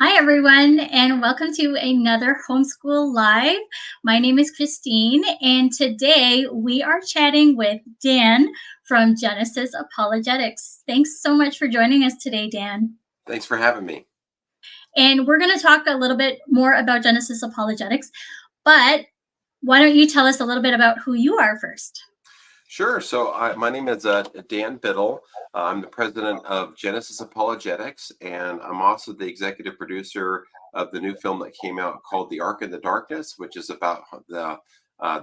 Hi, everyone, and welcome to another Homeschool Live. My name is Christine, and today we are chatting with Dan from Genesis Apologetics. Thanks so much for joining us today, Dan. Thanks for having me. And we're going to talk a little bit more about Genesis Apologetics, but why don't you tell us a little bit about who you are first? Sure. My name is Dan Biddle. I'm the president of Genesis Apologetics, and I'm also the executive producer of the new film that came out called The Ark in the Darkness, which is about the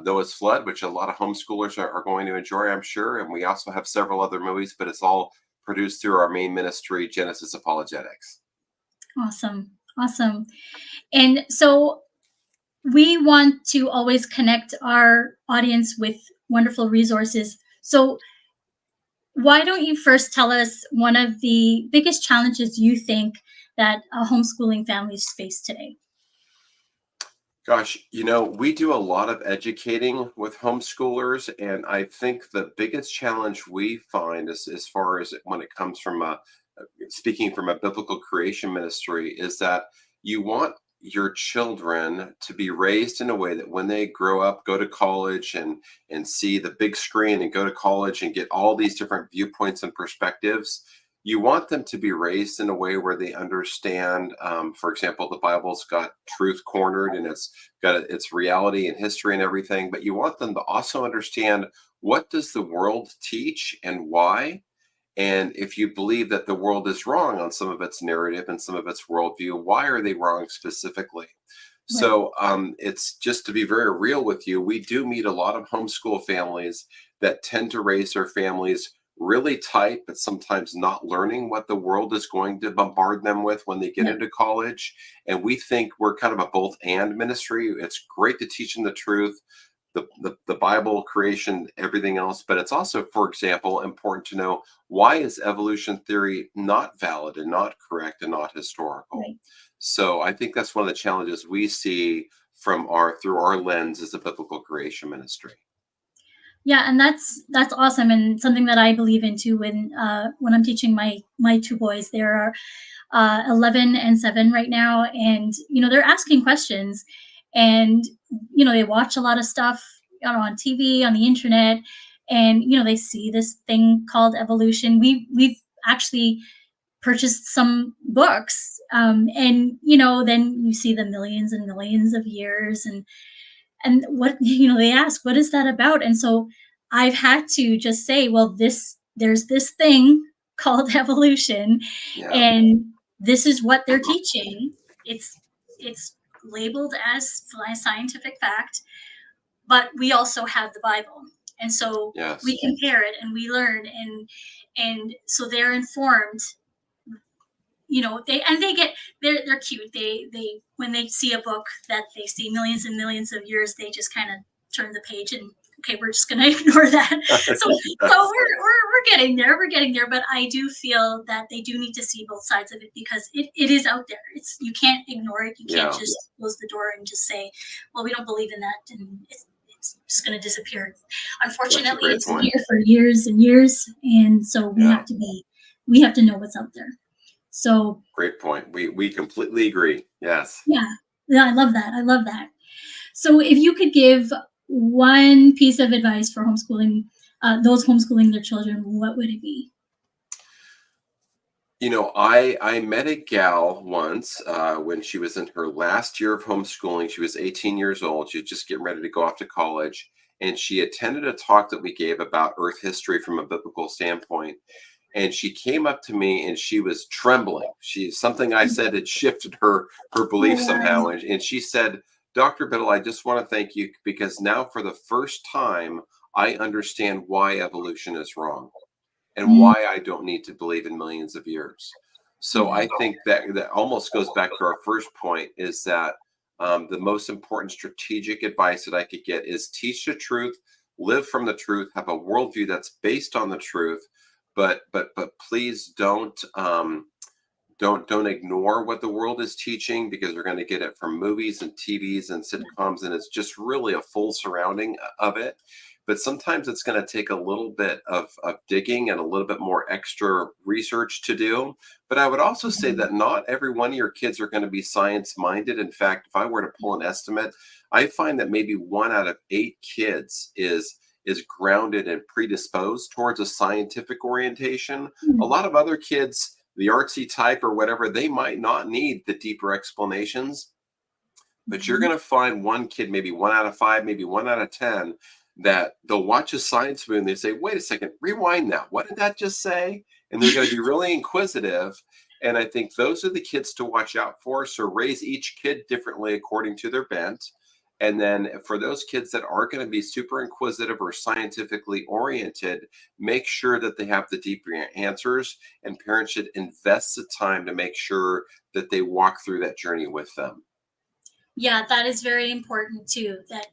Noah's flood, which a lot of homeschoolers are going to enjoy, I'm sure. And we also have several other movies, but it's all produced through our main ministry, Genesis Apologetics. Awesome. Awesome. And so we want to always connect our audience with wonderful resources. So, why don't you first tell us one of the biggest challenges you think that homeschooling families face today? Gosh, we do a lot of educating with homeschoolers, and I think the biggest challenge we find is as far as when it comes from speaking from a biblical creation ministry is that you want your children to be raised in a way that when they grow up, go to college and see the big screen and go to college and get all these different viewpoints and perspectives. You want them to be raised in a way where they understand, for example, the Bible's got truth cornered and it's got its reality and history and everything, but you want them to also understand what does the world teach and why. And if you believe that the world is wrong on some of its narrative and some of its worldview, why are they wrong specifically? Right. It's just to be very real with you. We do meet a lot of homeschool families that tend to raise their families really tight, but sometimes not learning what the world is going to bombard them with when they get Yeah. into college. And we think we're kind of a both and ministry. It's great to teach them the truth, the Bible, creation, everything else. But it's also, for example, important to know why is evolution theory not valid and not correct and not historical. Right. So I think that's one of the challenges we see from our through our lens as a biblical creation ministry. Yeah, and that's awesome, and something that I believe in too. When I'm teaching my two boys, there are 11 and 7 right now, and they're asking questions, and they watch a lot of stuff on TV, on the internet, and they see this thing called evolution. We've actually purchased some books, and then you see the millions and millions of years, and what they ask, what is that about? And so I've had to just say, well, there's this thing called evolution, Yeah, and this is what they're teaching. It's labeled as scientific fact, but we also have the Bible, and so we yes, compare it and we learn, and so they're informed. They're cute. They when they see a book that they see millions and millions of years, they just kind of turn the page and, okay, we're just going to ignore that. So we're getting there. We're getting there. But I do feel that they do need to see both sides of it, because it is out there. You can't ignore it. You can't yeah, just close the door and just say, well, we don't believe in that, and it's just going to disappear. that's a Unfortunately, great it's been point. here for years and years, and so Yeah, we have to know what's out there. So great point. We completely agree. Yes. yeah, yeah, I love that. I love that. So if you could give one piece of advice for homeschooling, those homeschooling their children, what would it be? I met a gal once when she was in her last year of homeschooling. She was 18 years old. She was just getting ready to go off to college, and she attended a talk that we gave about Earth history from a biblical standpoint. And she came up to me and she was trembling. She something I said had shifted her Oh, belief somehow, wow. and she said, "Dr. Biddle, I just want to thank you because now for the first time I understand why evolution is wrong." And Mm, why I don't need to believe in millions of years. So yeah, I think that almost goes back to our first point is that the most important strategic advice that I could get is teach the truth, live from the truth, have a worldview that's based on the truth, but please don't ignore what the world is teaching because you're going to get it from movies and TVs and yeah, sitcoms, and it's just really a full surrounding of it. but sometimes it's going to take a little bit of digging and a little bit more extra research to do. But I would also say Mhm. that not every one of your kids are going to be science minded. In fact, if I were to pull an estimate, I find that maybe 1 out of 8 kids is grounded and predisposed towards a scientific orientation. A Mhm. lot of other kids, the artsy type or whatever, they might not need the deeper explanations, but you're Mhm. going to find one kid, maybe 1 out of 5, maybe 1 out of 10, that they'll watch a science movie and they say, wait a second, rewind that. What did that just say? And they're going to be really inquisitive. And I think those are the kids to watch out for. So raise each kid differently according to their bent. And then for those kids that are going to be super inquisitive or scientifically oriented, make sure that they have the deeper answers. And parents should invest the time to make sure that they walk through that journey with them. Yeah, that is very important too. That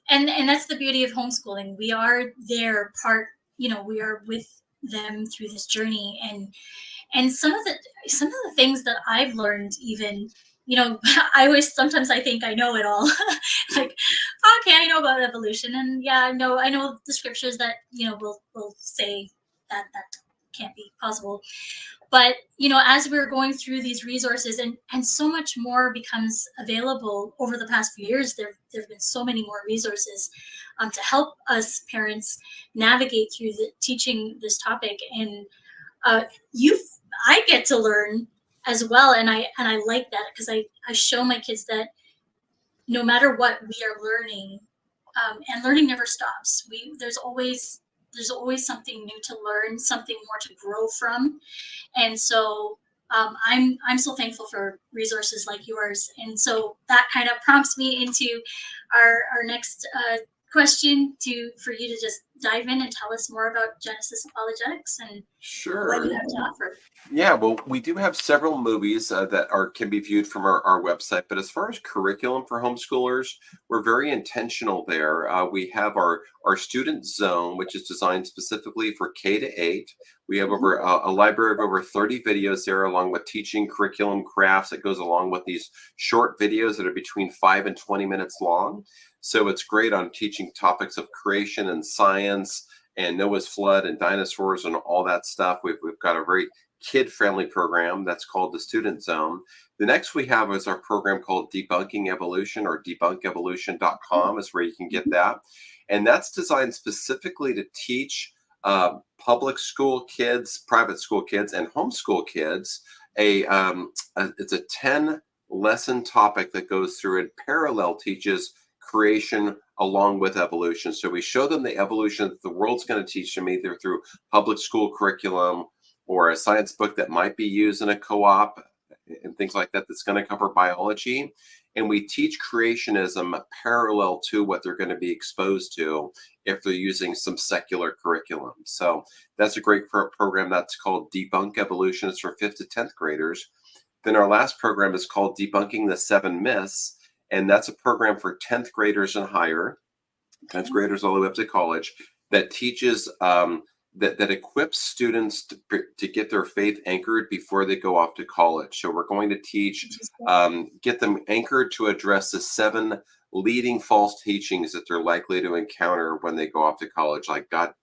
and that's the beauty of homeschooling. We are their part, we are with them through this journey. And some of the things that I've learned, even, I always sometimes I think I know it all. Like, okay, I know about evolution, and yeah, I know the scriptures that will say that that can't be possible. But as we're going through these resources, and so much more becomes available over the past few years, there have been so many more resources to help us parents navigate through the teaching this topic. And uh, you I get to learn as well, and I like that, because I show my kids that no matter what we are learning, and learning never stops. We there's always something new to learn, something more to grow from. And so I'm so thankful for resources like yours. And so that kind of prompts me into our next question, for you to just dive in and tell us more about Genesis Apologetics and what you Sure. have to offer. Yeah, well, we do have several movies that are can be viewed from our website. But as far as curriculum for homeschoolers, we're very intentional there. We have our student zone, which is designed specifically for K to 8. We have Mhm. over a library of over 30 videos there, along with teaching curriculum crafts that goes along with these short videos that are between 5 and 20 minutes long. So it's great on teaching topics of creation and science and Noah's flood and dinosaurs and all that stuff. We've got a very kid-friendly program that's called the Student Zone. The next we have is our program called Debunking Evolution, or Oh, debunkevolution.com is where you can get mhm. that. And that's designed specifically to teach public school kids, private school kids, and homeschool kids it's a 10 lesson topic that goes through and parallel teaches creation along with evolution. So we show them the evolution that the world's going to teach them either through public school curriculum or a science book that might be used in a co-op and things like that that's going to cover biology. And we teach creationism parallel to what they're going to be exposed to if they're using some secular curriculum. So that's a great program that's called Debunk Evolution. It's for 5th to 10th graders. Then our last program is called Debunking the 7 Myths, and that's a program for 10th graders and higher, 10th Okay. graders all the way up to college, that teaches that equips students to get their faith anchored before they go off to college. So we're going to teach, Interesting. get them anchored to address the 7 leading false teachings that they're likely to encounter when they go off to college, like God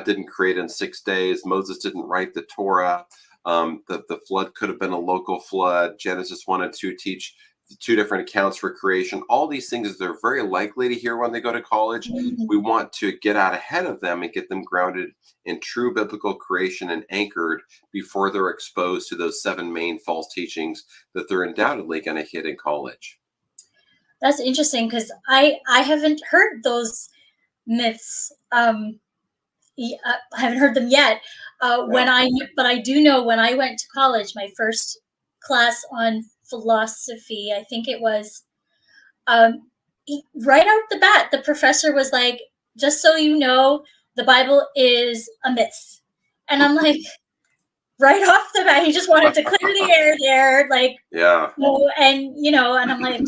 didn't create in 6 days, Moses didn't write the Torah, the flood could have been a local flood, Genesis 1 and 2 teach the 2 different accounts for creation. All these things that they're very likely to hear when they go to college. We Mhm. want to get out ahead of them and get them grounded in true biblical creation and anchored before they're exposed to those 7 main false teachings that they're undoubtedly going to hit in college. That's interesting, because I haven't heard those myths. I haven't heard them yet. Yeah. But I do know, when I went to college, my first class on philosophy, I think it was, right out the bat, the professor was like, "Just so you know, the Bible is a myth," and I'm like, right off the bat, he just wanted to clear the air there, like, Yeah. and I'm like,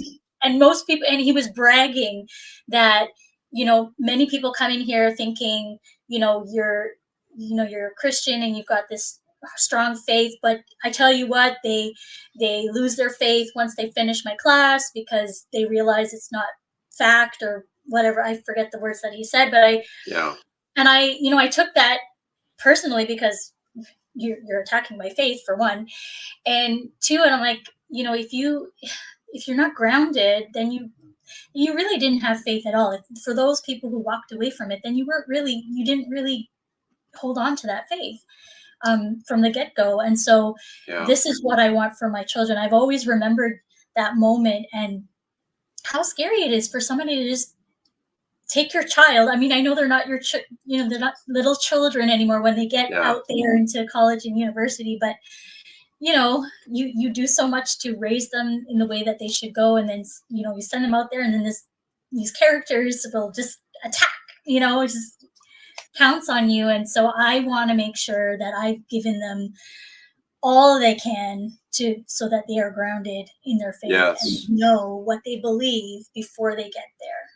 and most people, and he was bragging that, many people come in here thinking, you're a Christian and you've got this strong faith, but I tell you what, they lose their faith once they finish my class, because they realize it's not fact, or whatever, I forget the words that he said, but Yeah. I took that personally because you're attacking my faith for one, and two, and I'm like, if you're not grounded, then you really didn't have faith at all. For those people who walked away from it, then you didn't really hold on to that faith from the get go. And so Yeah. this is what I want for my children. I've always remembered that moment and how scary it is for somebody to just take your child. I mean, I know they're not they're not little children anymore when they get Yeah. out there into college and university, but you do so much to raise them in the way that they should go, and then you send them out there, and then these characters will just attack. It just counts on you, and so I want to make sure that I've given them all they can to so that they are grounded in their faith and Yes. know what they believe before they get there.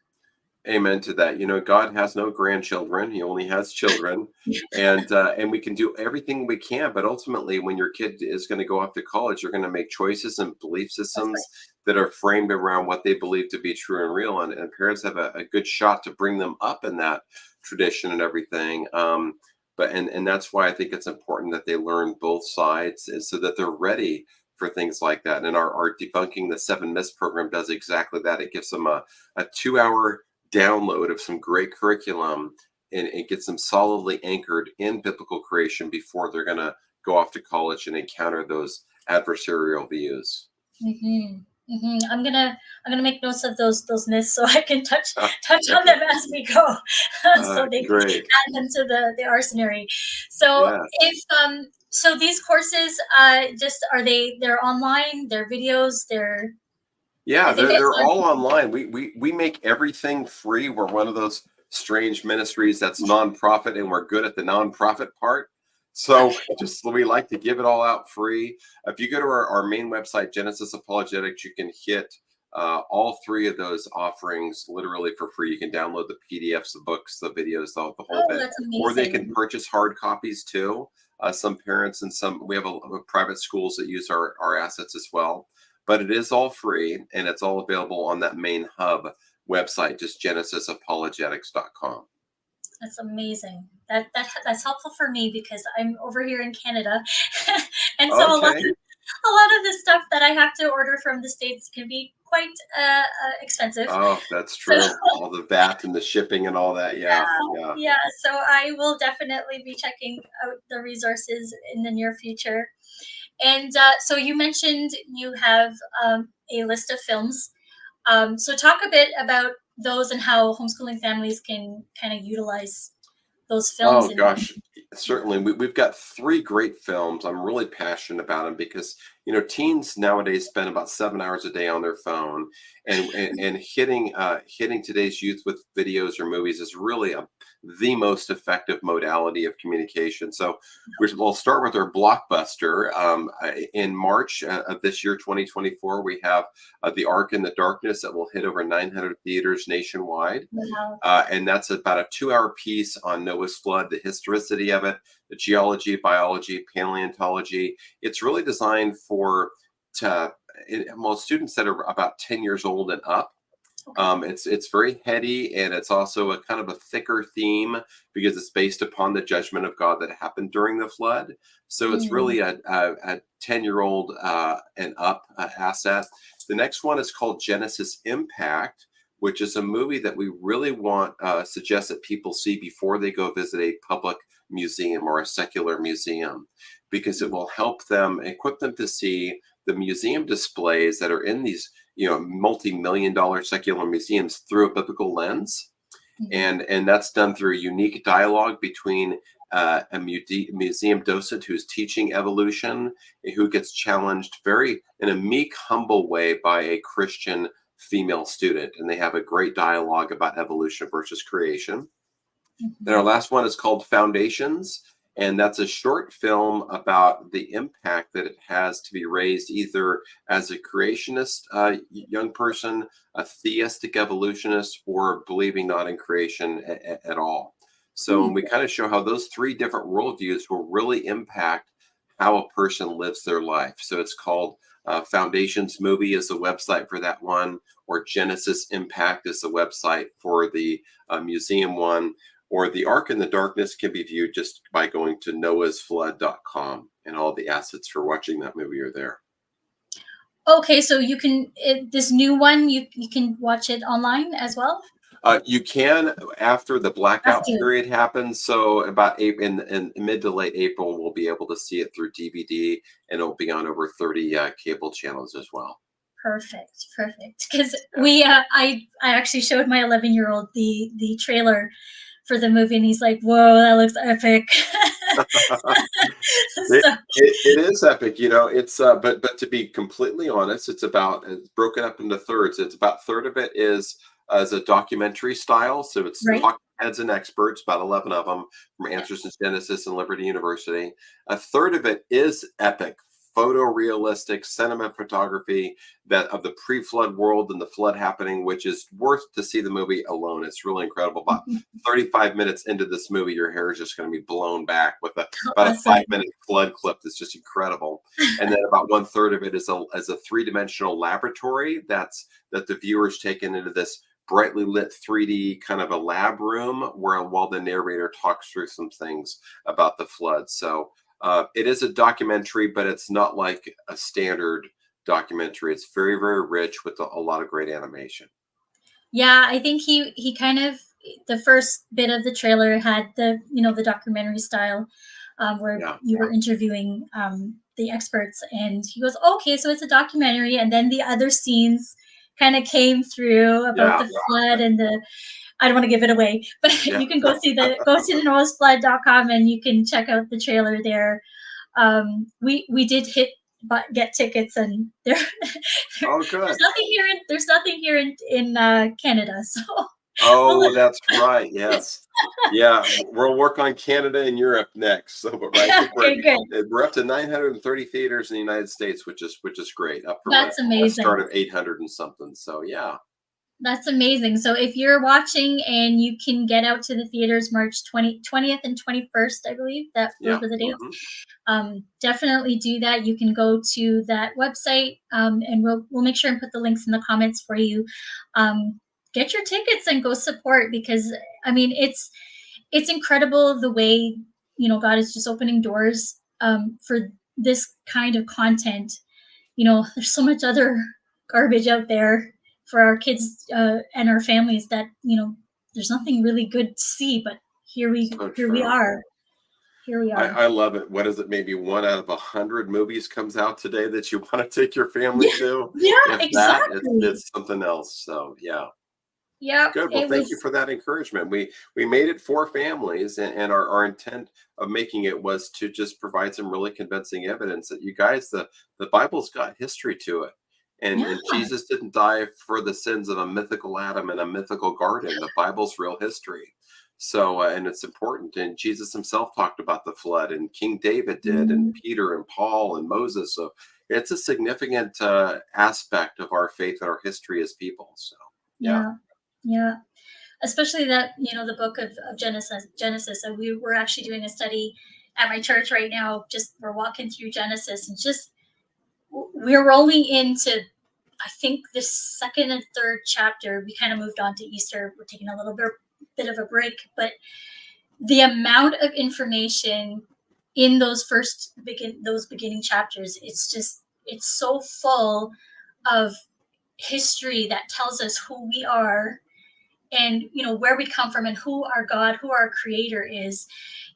Amen to that. God has no grandchildren; He only has children, and we can do everything we can. But ultimately, when your kid is going to go off to college, they're going to make choices and belief That's right. systems that are framed around what they believe to be true and real. And parents have a good shot to bring them up in that tradition and everything. But that's why I think it's important that they learn both sides, and so that they're ready for things like that. And our debunking the 7 myths program does exactly that. It gives them a 2 hour download of some great curriculum, and it gets them solidly anchored in biblical creation before they're going to go off to college and encounter those adversarial views. I'm gonna make notes of those myths so I can touch on them as we go, so they can Great. add them to the arsenary. So Yes. if so these courses just they're online, they're videos, Yeah, I think they're I all online. We make everything free. We're one of those strange ministries that's nonprofit, and we're good at the nonprofit part. So just we like to give it all out free. If you go to our main website, Genesis Apologetics, you can hit all 3 of those offerings literally for free. You can download the PDFs, the books, the videos, the whole Oh, bit, that's or they can amazing. purchase hard copies too. Some parents and we have a private schools that use our assets as well, but it is all free, and it's all available on that main hub website, just genesisapologetics.com. That's amazing. That's helpful for me because I'm over here in Canada, and so Okay. a lot of the stuff that I have to order from the States can be quite expensive. Oh, that's So true. All the VAT and the shipping and all that. Yeah. Yeah. yeah, so I will definitely be checking out the resources in the near future. And so you mentioned you have a list of films. So talk a bit about those and how homeschooling families can kind of utilize those films Oh in. gosh, certainly. We've got 3 great films. I'm really passionate about them because teens nowadays spend about 7 hours a day on their phone, and hitting today's youth with videos or movies is really the most effective modality of communication. So we'll start with our blockbuster. In March of this year, 2024, we have the Ark in the Darkness that will hit over 900 theaters nationwide. Wow. And that's about a 2 hour piece on Noah's flood, the historicity of it, the geology, biology, paleontology. It's really designed for students that are about 10 years old and up. Okay. It's very heady, and it's also a kind of a thicker theme because it's based upon the judgment of God that happened during the flood. So it's Mm. really a 10-year-old and up asset. The next one is called Genesis Impact, which is a movie that we really want suggest that people see before they go visit a public museum or a secular museum, because it will help them equip them to see the museum displays that are in these multi-million-dollar secular museums through a biblical lens, Mhm. and that's done through a unique dialogue between a museum docent who's teaching evolution, who gets challenged very in a meek, humble way by a Christian female student, and they have a great dialogue about evolution versus creation. Then our Mhm. last one is called Foundations, and that's a short film about the impact that it has to be raised either as a creationist young person, a theistic evolutionist, or believing not in creation at all. So Mm. we kind of show how those 3 different worldviews will really impact how a person lives their life. So it's called Foundations Movie is the website for that one, or Genesis Impact is the website for the museum one, or the Ark in the Darkness can be viewed just by going to noahsflood.com, and all the assets for watching that movie are there. Okay, so you can this new one, you can watch it online as well. You can after the blackout After, period happens. So about in mid to late April, we'll be able to see it through DVD, and it'll be on over 30 cable channels as well. perfect, perfect. Because Yeah. I actually showed my 11-year-old the trailer for the movie, and he's like, "Whoa, that looks epic." It, So it is epic, it's but to be completely honest, it's broken up into thirds. It's about third of it is as a documentary style, so it's right. talking heads and experts, about 11 of them from Answers in Genesis and Liberty University. A third of it is epic, photorealistic cinema photography that of the pre-flood world and the flood happening, which is worth to see the movie alone. It's really incredible. About 35 minutes into this movie, your hair is just going to be blown back with about a Awesome. 5-minute flood clip that's just incredible. And then about one third of it is a three-dimensional laboratory that the viewers taken into this brightly lit 3D kind of a lab room where while the narrator talks through some things about the flood. So it is a documentary, but it's not like a standard documentary. It's very, very rich with a lot of great animation. Yeah, I think he kind of, the first bit of the trailer had the documentary style, where Yeah, you were interviewing the experts, and he goes, okay, so it's a documentary, and then the other scenes kind of came through about yeah, the flood and the, I don't want to give it away, but yeah. you can go to the noahsflood.com and you can check out the trailer there. We did hit but get tickets, and Oh, good. there's nothing here in Canada, so we'll Oh, that's right. Yes. Yeah, we'll work on Canada and Europe next. So, but right, I think okay, good. we're up to 930 theaters in the United States, which is great, up from That's a start amazing. of 800 and something. So, yeah, That's amazing. So if you're watching and you can get out to the theaters March 20th and 21st, I believe that those yeah. were the dates. Hmm. Definitely do that. You can go to that website, and we'll make sure and put the links in the comments for you. Get your tickets and go support, because I mean it's incredible the way God is just opening doors for this kind of content. There's so much other garbage out there for our kids and our families that there's nothing really good to see. But here we So here we true. are. Here we are. I love it. What is it? Maybe one out of 100 movies comes out today that you want to take your family Yeah, to. yeah, If that, exactly. it's something else. So, yeah. Yep, Good. Well, it thank you was. for that encouragement. We made it for families, and our intent of making it was to just provide some really convincing evidence that you guys, the Bible's got history to it. Yeah, And Jesus didn't die for the sins of a mythical Adam in a mythical garden. The Bible's real history. So, and it's important. And Jesus himself talked about the flood, and King David did, and mhm, Peter and Paul and Moses. So it's a significant aspect of our faith and our history as people. So, yeah. yeah, yeah. Especially that the book of Genesis. And we're actually doing a study at my church right now. Just we're walking through Genesis, and just we're only into, I think, the second and third chapter. We kind of moved on to Easter. We're taking a little bit of a break, but the amount of information in those beginning chapters, it's so full of history that tells us who we are, and where we come from, and who our God, who our creator is.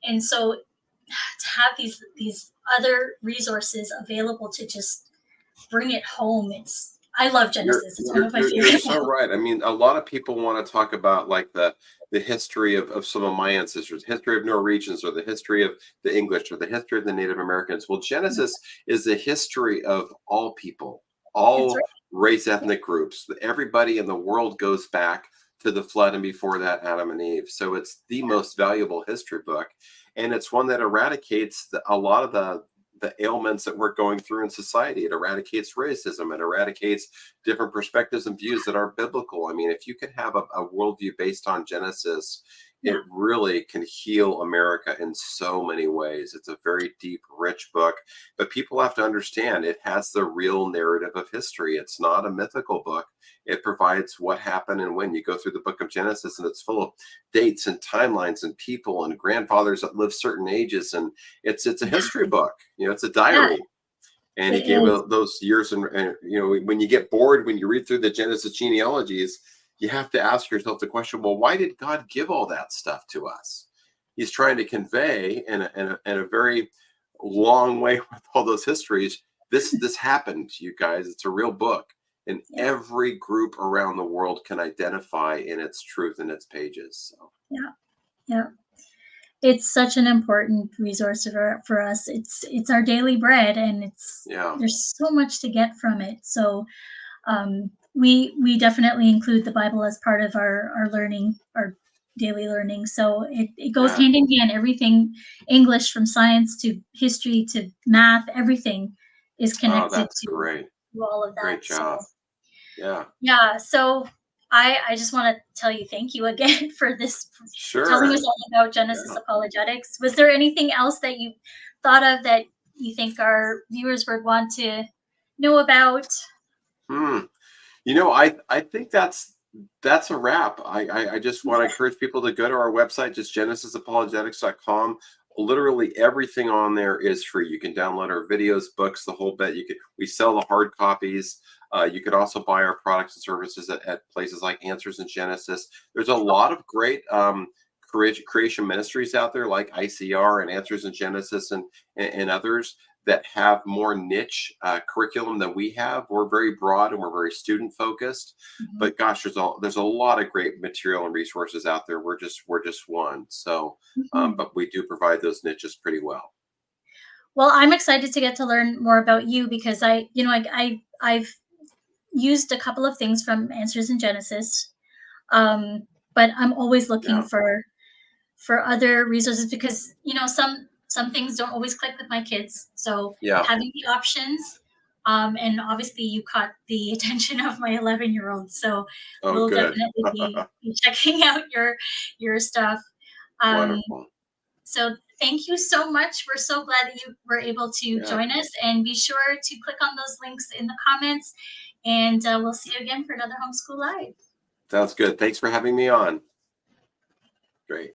And so to have these other resources available to just bring it home, I love You're Genesis. It's one you're of my you're you're favorite so books. right. I mean, a lot of people want to talk about like the history of some of my ancestors, history of Norwegians, or the history of the English, or the history of the Native Americans. Well, Genesis is the history of all people, It's all right. race, ethnic groups. Everybody in the world goes back to the flood, and before that, Adam and Eve. So it's the most valuable history book, and it's one that eradicates a lot of the ailments that we're going through in society. It eradicates racism. It eradicates different perspectives and views that aren't biblical. I mean, if you could have a worldview based on Genesis Yeah. it really can heal America in so many ways. It's a very deep, rich book, but people have to understand it has the real narrative of history. It's not a mythical book. It provides what happened and when. You go through the book of Genesis, and it's full of dates and timelines and people and grandfathers that lived certain ages, and it's a history book. It's a Yeah, diary. And it he gave is. those years, and when you get bored, when you read through the Genesis genealogies, you have to ask yourself the question: well, why did God give all that stuff to us? He's trying to convey in a very long way with all those histories. This happened, you guys. It's a real book, and Yeah, every group around the world can identify in its truth in its pages. So yeah, yeah. It's such an important resource for us. It's our daily bread, and yeah, there's so much to get from it. So we definitely include the Bible as part of our learning, our daily learning. So it goes yeah. hand in hand. Everything, English, from science to history to math, everything is Oh, connected that's great. to all of that. Great So job. Yeah. yeah, so I just want to tell you thank you again for this, telling us Sure. all about Genesis Yeah. Apologetics. Was there anything else that you thought of that you think our viewers would want to know about? Hmm. I think that's a wrap. I just want to encourage people to go to our website, just genesisapologetics.com. Literally everything on there is free. You can download our videos, books, the whole bit. We sell the hard copies. You could also buy our products and services at places like Answers in Genesis. There's a lot of great creation ministries out there like ICR and Answers in Genesis and others that have more niche curriculum than we have. We're very broad and we're very student focused. Mhm, But gosh, there's a lot of great material and resources out there. We're just one. So, mhm. but we do provide those niches pretty well. Well, I'm excited to get to learn more about you because I've used a couple of things from Answers in Genesis, but I'm always looking Yeah, for other resources because some things don't always click with my kids. So yeah. having the options, and obviously you caught the attention of my 11-year-old, so Oh, we'll good. definitely be checking out your stuff. Um, Wonderful. so thank you so much. We're so glad that you were able to Yeah, join us, and be sure to click on those links in the comments. And we'll see you again for another Homeschool Live. sounds good. Thanks for having me on. Great.